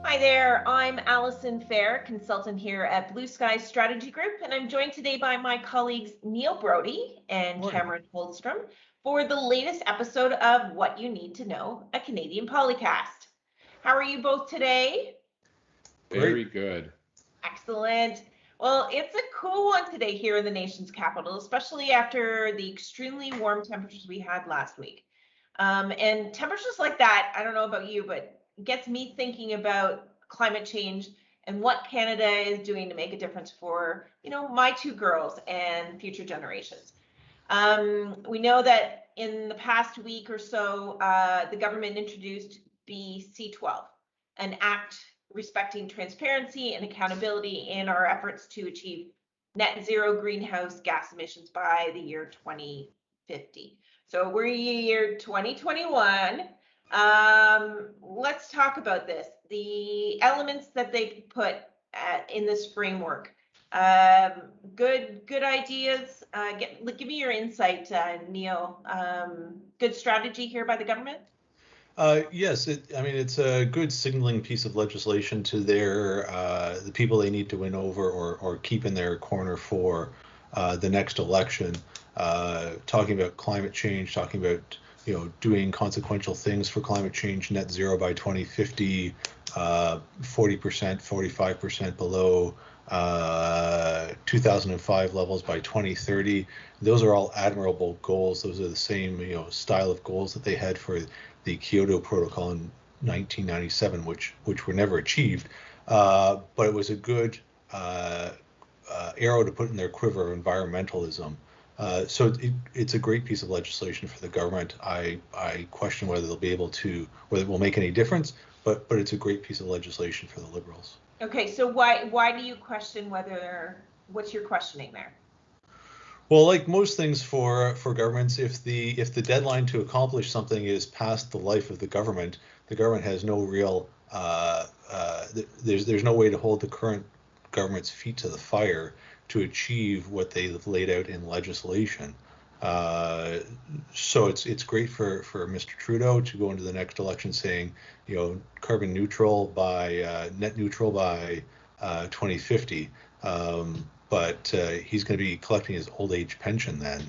Hi there, I'm Allison Fair, consultant here at Bluesky Strategy Group, and I'm joined today by my colleagues Neil Brody and Cameron Holdstrom for the latest episode of What You Need to Know, a Canadian Polycast. How are you both today? Very good. Excellent. Well, it's a cool one today here in the nation's capital, especially after the extremely warm temperatures we had last week. And temperatures like that, I don't know about you, but gets me thinking about climate change and what Canada is doing to make a difference for, my two girls and future generations. We know that in the past week or so, the government introduced BC12, an act respecting transparency and accountability in our efforts to achieve net zero greenhouse gas emissions by the year 2050. So we're year 2021. Let's talk about this. The elements that they put in this framework. Good ideas. Give me your insight, Neil. Good strategy here by the government. Yes, it's a good signaling piece of legislation to the people they need to win over or keep in their corner for the next election. Talking about climate change, talking about doing consequential things for climate change, net zero by 2050, 40%, 45% below 2005 levels by 2030. Those are all admirable goals. Those are the same style of goals that they had for the Kyoto Protocol in 1997, which were never achieved. But it was a good arrow to put in their quiver of environmentalism. So it's a great piece of legislation for the government. I question whether whether it will make any difference, but it's a great piece of legislation for the Liberals. Okay, so why do you question what's your questioning there? Well, like most things for governments, if the deadline to accomplish something is past the life of the government has no real there's no way to hold the current government's feet to the fire to achieve what they've laid out in legislation. So it's great for Mr. Trudeau to go into the next election saying, carbon neutral by net neutral by 2050. But he's going to be collecting his old age pension then.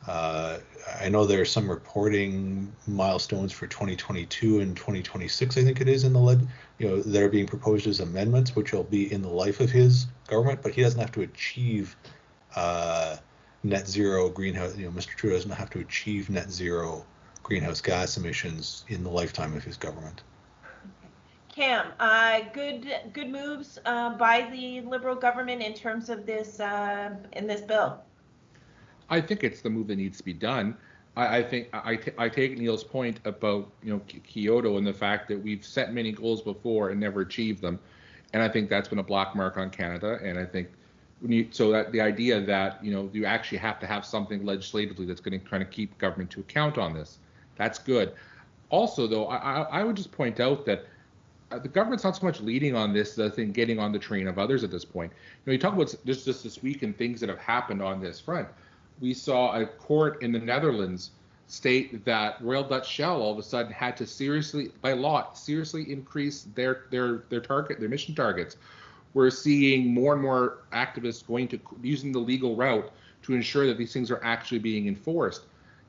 I know there are some reporting milestones for 2022 and 2026, I think it is, in the that are being proposed as amendments, which will be in the life of his government, but he doesn't have to achieve net zero greenhouse. Mr. Trudeau doesn't have to achieve net zero greenhouse gas emissions in the lifetime of his government. Cam, good moves by the Liberal government in terms of this in this bill. I think it's the move that needs to be done. I think I take Neil's point about Kyoto and the fact that we've set many goals before and never achieved them, and I think that's been a black mark on Canada. And I think that the idea that you actually have to have something legislatively that's going to try to keep government to account on this, that's good. Also, though, I would just point out that the government's not so much leading on this, I think, getting on the train of others at this point. You talk about just this week and things that have happened on this front. We saw a court in the Netherlands state that Royal Dutch Shell all of a sudden had to seriously increase their emission targets. We're seeing more and more activists using the legal route to ensure that these things are actually being enforced.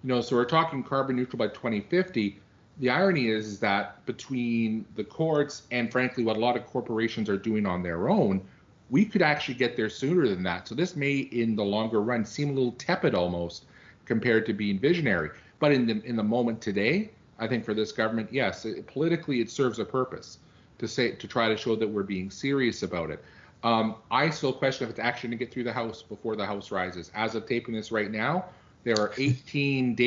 So we're talking carbon neutral by 2050. The irony is that between the courts and, frankly, what a lot of corporations are doing on their own, we could actually get there sooner than that. So this may, in the longer run, seem a little tepid almost compared to being visionary. But in the moment today, I think for this government, yes, politically it serves a purpose to try to show that we're being serious about it. I still question if it's actually going to get through the House before the House rises. As of taping this right now, there are 18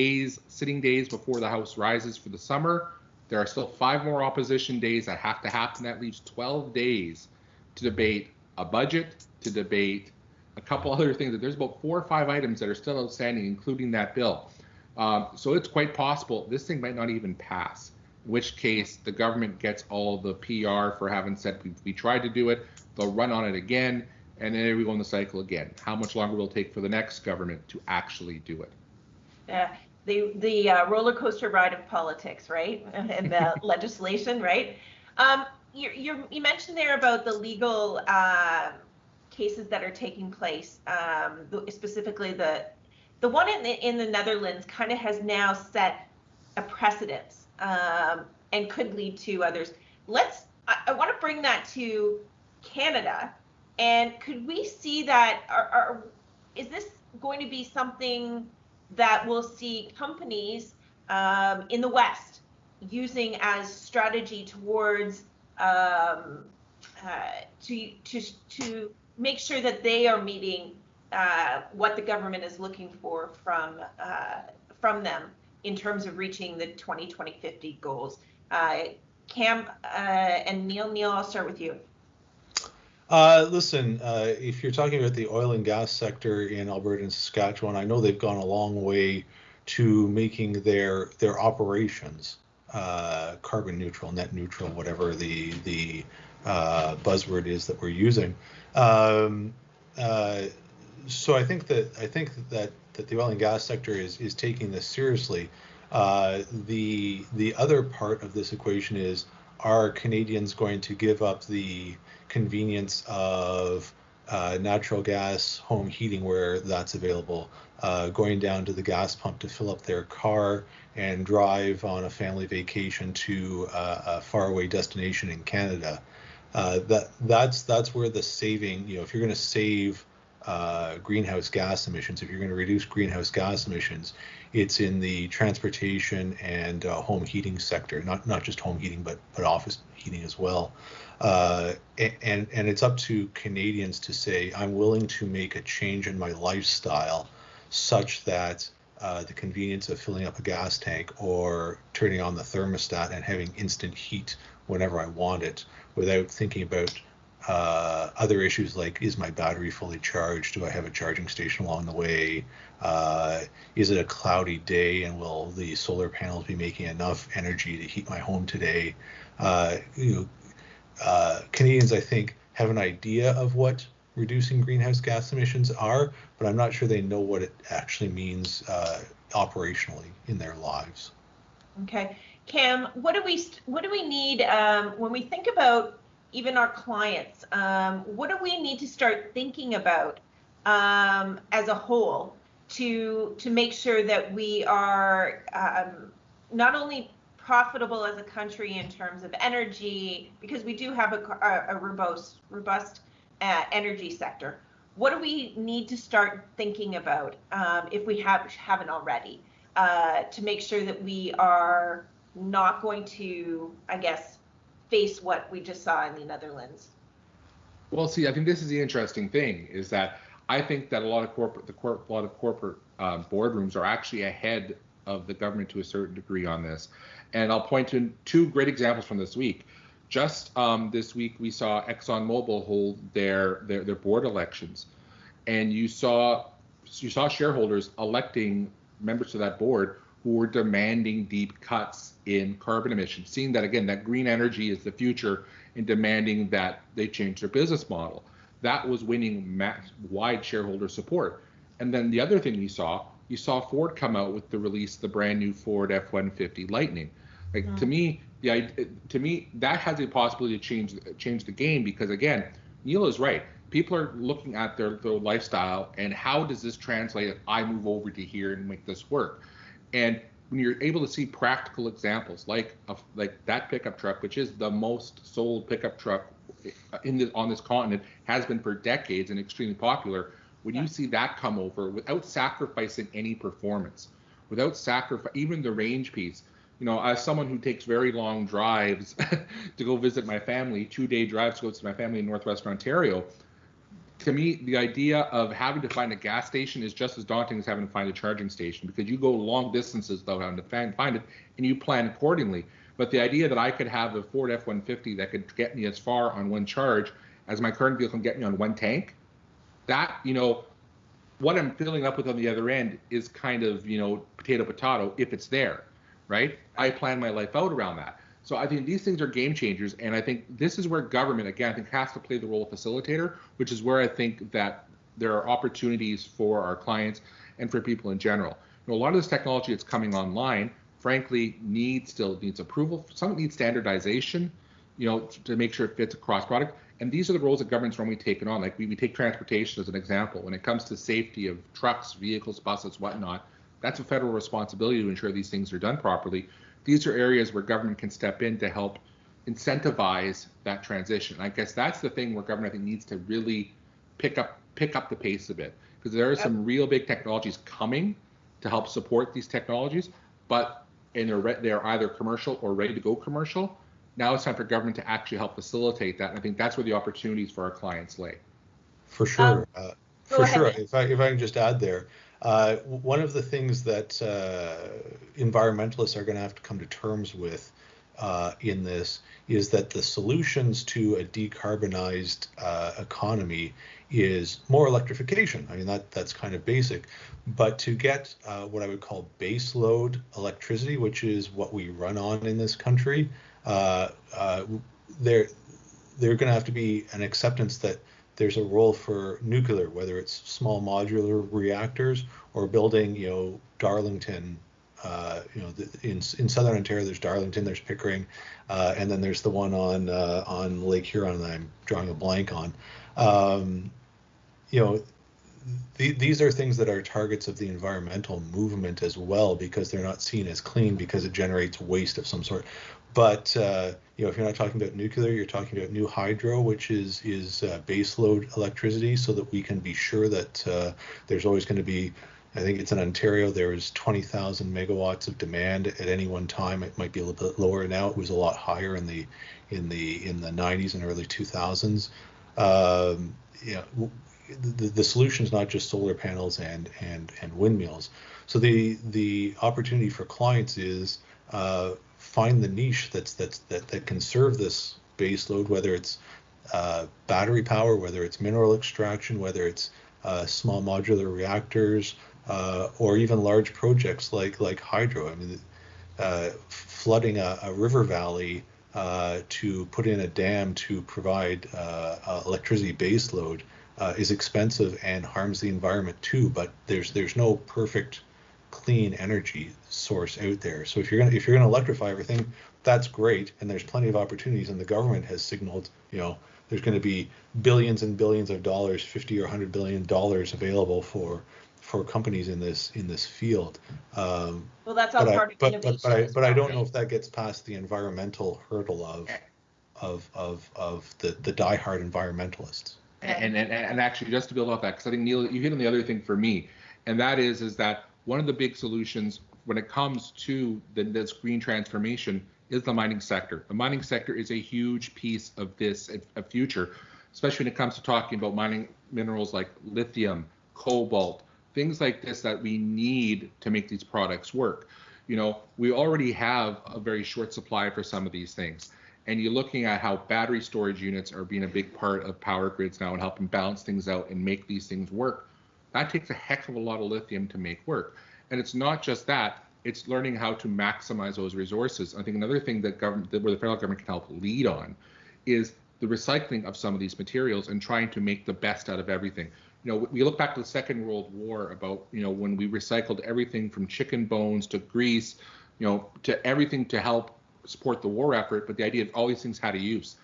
sitting days before the House rises for the summer. There are still 5 more opposition days that have to happen. That leaves 12 days to debate a budget, to debate a couple other things. There's about 4 or 5 items that are still outstanding, including that bill. So it's quite possible this thing might not even pass, in which case the government gets all the PR for having said we tried to do it. They'll run on it again, and then we go in the cycle again. How much longer will it take for the next government to actually do it? the roller coaster ride of politics, right? And the legislation, right? You mentioned there about the legal cases that are taking place, specifically the one in the Netherlands kind of has now set a precedence, and could lead to others. I want to bring that to Canada, and could we see that, is this going to be something that we'll see companies in the West using as strategy towards to make sure that they are meeting what the government is looking for from them in terms of reaching the 2050 goals? Cam and Neil, I'll start with you. Listen, if you're talking about the oil and gas sector in Alberta and Saskatchewan, I know they've gone a long way to making their operations carbon neutral, net neutral, whatever the buzzword is that we're using. So I think that the oil and gas sector is taking this seriously. The other part of this equation is, are Canadians going to give up the convenience of natural gas home heating where that's available, going down to the gas pump to fill up their car and drive on a family vacation to a faraway destination in Canada? That's where the saving, if you're going to save greenhouse gas emissions, if you're going to reduce greenhouse gas emissions, it's in the transportation and home heating sector, not just home heating, but office heating as well. And it's up to Canadians to say, I'm willing to make a change in my lifestyle such that the convenience of filling up a gas tank or turning on the thermostat and having instant heat whenever I want it, without thinking about other issues like, is my battery fully charged? Do I have a charging station along the way? Is it a cloudy day and will the solar panels be making enough energy to heat my home today? Canadians, I think, have an idea of what reducing greenhouse gas emissions are, but I'm not sure they know what it actually means operationally in their lives. Okay, Cam, what do we need when we think about even our clients? What do we need to start thinking about as a whole to make sure that we are not only profitable as a country in terms of energy, because we do have a robust energy sector? What do we need to start thinking about, if we haven't already, to make sure that we are not going to, I guess, face what we just saw in the Netherlands? Well, see, I think this is the interesting thing, is that I think that a lot of corporate boardrooms are actually ahead of the government to a certain degree on this. And I'll point to two great examples from this week. Just this week, we saw ExxonMobil hold their board elections, and you saw shareholders electing members to that board who were demanding deep cuts in carbon emissions, seeing that, again, that green energy is the future, and demanding that they change their business model. That was winning wide shareholder support. And then the other thing you saw Ford come out with the brand new Ford F-150 Lightning. Like, to me, that has the possibility to change the game, because, again, Neil is right. People are looking at their lifestyle and how does this translate if I move over to here and make this work? And when you're able to see practical examples like that pickup truck, which is the most sold pickup truck on this continent, has been for decades and extremely popular. When you see that come over without sacrificing any performance, without even the range piece, as someone who takes very long drives to go visit my family, 2-day drives to go to my family in Northwestern Ontario, to me, the idea of having to find a gas station is just as daunting as having to find a charging station, because you go long distances without having to find it, and you plan accordingly. But the idea that I could have a Ford F-150 that could get me as far on one charge as my current vehicle can get me on one tank, that, what I'm filling up with on the other end is kind of, potato, if it's there, right? I plan my life out around that. So I think these things are game changers, and I think this is where government, again, I think has to play the role of facilitator, which is where I think that there are opportunities for our clients and for people in general. You know, a lot of this technology that's coming online, frankly, still needs approval. Some of it needs standardization, you know, to make sure it fits across product. And these are the roles that government's normally taken on. Like we take transportation as an example. When it comes to safety of trucks, vehicles, buses, whatnot, that's a federal responsibility to ensure these things are done properly. These are areas where government can step in to help incentivize that transition. I guess that's the thing where government, I think, needs to really pick up the pace a bit, because there are some real big technologies coming to help support these technologies, and they're either commercial or ready to go commercial. Now it's time for government to actually help facilitate that, and I think that's where the opportunities for our clients lay. For sure. For sure. Nick. If I can just add there, one of the things that environmentalists are going to have to come to terms with in this is that the solutions to a decarbonized economy is more electrification. I mean, that's kind of basic. But to get what I would call base load electricity, which is what we run on in this country, there going to have to be an acceptance that there's a role for nuclear, whether it's small modular reactors or building, you know, Darlington. You know, in Southern Ontario, there's Darlington, there's Pickering, and then there's the one on Lake Huron that I'm drawing a blank on. You know, these are things that are targets of the environmental movement as well, because they're not seen as clean because it generates waste of some sort. But you know, if you're not talking about nuclear, you're talking about new hydro, which is baseload electricity, so that we can be sure that there's always going to be. I think it's in Ontario. There is 20,000 megawatts of demand at any one time. It might be a little bit lower now. It was a lot higher in the 90s and early 2000s. Yeah, the solution is not just solar panels and windmills. So the opportunity for clients is find the niche that can serve this base load, whether it's battery power, whether it's mineral extraction, whether it's small modular reactors, or even large projects like hydro. I mean, flooding a river valley to put in a dam to provide electricity base load is expensive and harms the environment too. But there's no perfect clean energy source out there. So if you're gonna electrify everything, that's great, and there's plenty of opportunities. And the government has signaled, you know, there's going to be billions and billions of dollars, $50 or $100 billion available for companies in this field. Well, that's all part of innovation. But I don't know if that gets past the environmental hurdle of the diehard environmentalists. And actually, just to build off that, because I think, Neil, you hit on the other thing for me, and that is that one of the big solutions when it comes to this green transformation is the mining sector. The mining sector is a huge piece of this future, especially when it comes to talking about mining minerals like lithium, cobalt, things like this that we need to make these products work. You know, we already have a very short supply for some of these things. And you're looking at how battery storage units are being a big part of power grids now and helping balance things out and make these things work. That takes a heck of a lot of lithium to make work. And it's not just that, it's learning how to maximize those resources. I think another thing that where the federal government can help lead on is the recycling of some of these materials and trying to make the best out of everything. You know, we look back to the Second World War about, you know, when we recycled everything from chicken bones to grease, you know, to everything to help support the war effort, but the idea of all these things had a use.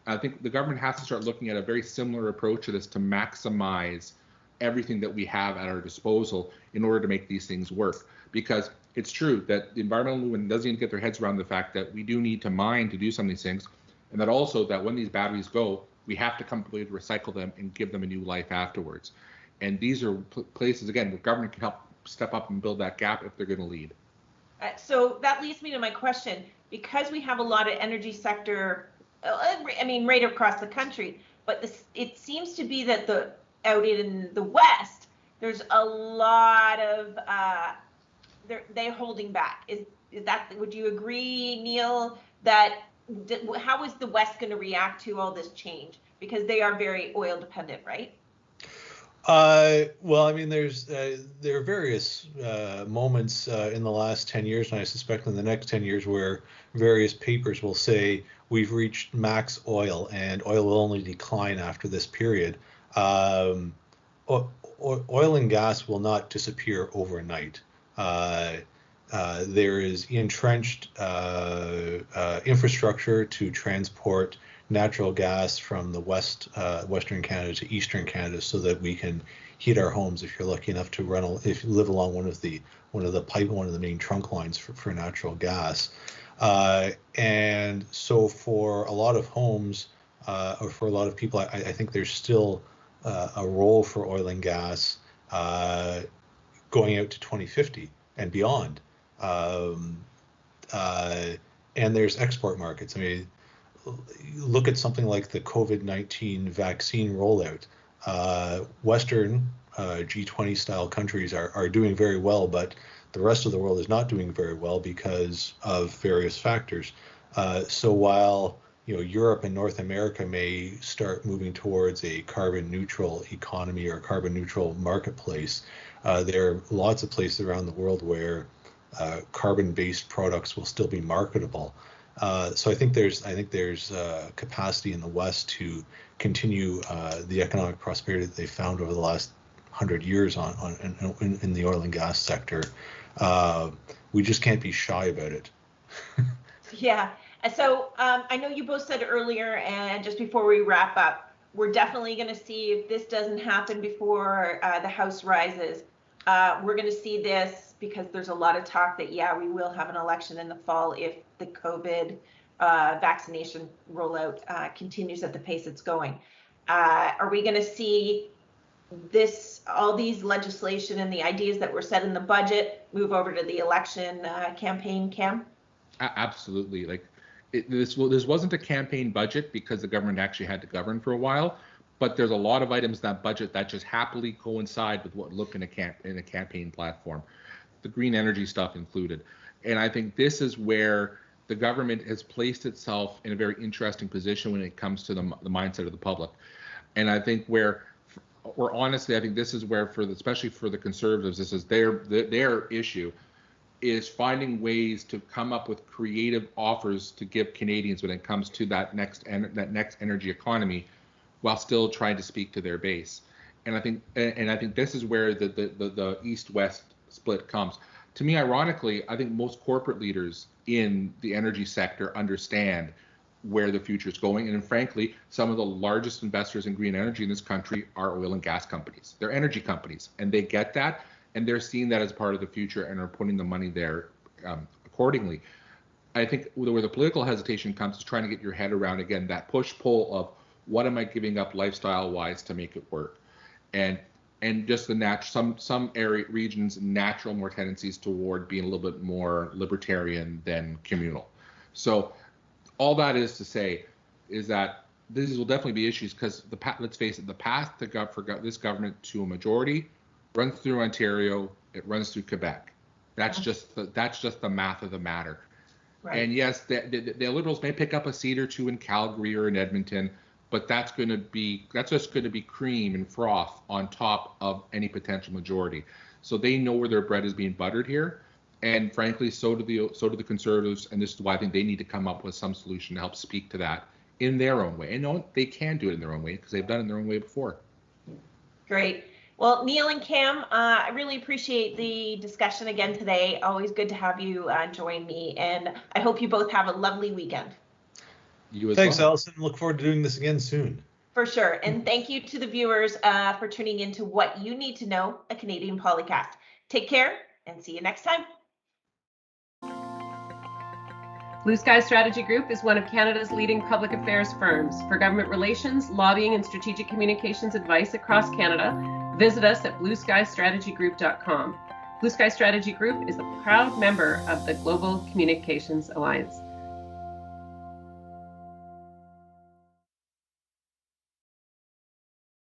I think the government has to start looking at a very similar approach to this to maximize everything that we have at our disposal in order to make these things work. Because it's true that the environmental movement doesn't even get their heads around the fact that we do need to mine to do some of these things, and that also that when these batteries go, we have to come to recycle them and give them a new life afterwards. And these are places, again, where government can help step up and build that gap if they're going to lead. So that leads me to my question. Because we have a lot of energy sector, I mean, right across the country, but it seems to be that out in the West, there's a lot of, they're holding back. Is that, would you agree, Neil, that how is the West going to react to all this change? Because they are very oil dependent, right? Well, I mean, there are various moments in the last 10 years, and I suspect in the next 10 years, where various papers will say we've reached max oil and oil will only decline after this period. Oil and gas will not disappear overnight. There is entrenched infrastructure to transport natural gas from the Western Canada to Eastern Canada, so that we can heat our homes if you're lucky enough to if you live along one of the main trunk lines for natural gas. And so for a lot of homes, or for a lot of people, I think there's still a role for oil and gas going out to 2050 and beyond. And there's export markets. I mean, look at something like the COVID-19 vaccine rollout. Western G20 style countries are doing very well, but the rest of the world is not doing very well because of various factors. So while Europe and North America may start moving towards a carbon neutral economy or carbon neutral marketplace, there are lots of places around the world where carbon-based products will still be marketable. So I think there's capacity in the West to continue the economic prosperity that they found over the last 100 years in the oil and gas sector. We just can't be shy about it. Yeah. So I know you both said earlier, and just before we wrap up, we're definitely going to see, if this doesn't happen before the House rises, we're going to see this, because there's a lot of talk that, yeah, we will have an election in the fall if the COVID vaccination rollout continues at the pace it's going. Are we going to see all these legislation and the ideas that were set in the budget move over to the election campaign, Cam? Absolutely. Like this wasn't a campaign budget because the government actually had to govern for a while, but there's a lot of items in that budget that just happily coincide with what look in a campaign platform, the green energy stuff included. And I think this is where the government has placed itself in a very interesting position when it comes to the mindset of the public. And I think honestly, I think this is where, especially for the Conservatives, this is their issue, is finding ways to come up with creative offers to give Canadians when it comes to that next energy economy, while still trying to speak to their base. And I think this is where the East-West split comes. To me, ironically, I think most corporate leaders in the energy sector understand where the future is going. And frankly, some of the largest investors in green energy in this country are oil and gas companies. They're energy companies, and they get that, and they're seeing that as part of the future and are putting the money there accordingly. I think where the political hesitation comes is trying to get your head around, again, that push-pull of what am I giving up lifestyle-wise to make it work, and just some regions' natural more tendencies toward being a little bit more libertarian than communal. So all that is to say is that these will definitely be issues, because let's face it, the path for this government to a majority runs through Ontario, it runs through Quebec. That's just the math of the matter. Right. And yes, the Liberals may pick up a seat or two in Calgary or in Edmonton, but that's just going to be cream and froth on top of any potential majority. So they know where their bread is being buttered here, and frankly, so do the Conservatives. And this is why I think they need to come up with some solution to help speak to that in their own way. And no, they can do it in their own way because they've done it in their own way before. Great. Well, Neil and Cam, I really appreciate the discussion again today. Always good to have you join me, and I hope you both have a lovely weekend. Thanks, Allison. Look forward to doing this again soon. For sure. And thank you to the viewers for tuning in to What You Need to Know, a Canadian Polycast. Take care and see you next time. Bluesky Strategy Group is one of Canada's leading public affairs firms. For government relations, lobbying, and strategic communications advice across Canada, visit us at blueskystrategygroup.com. Bluesky Strategy Group is a proud member of the Global Communications Alliance.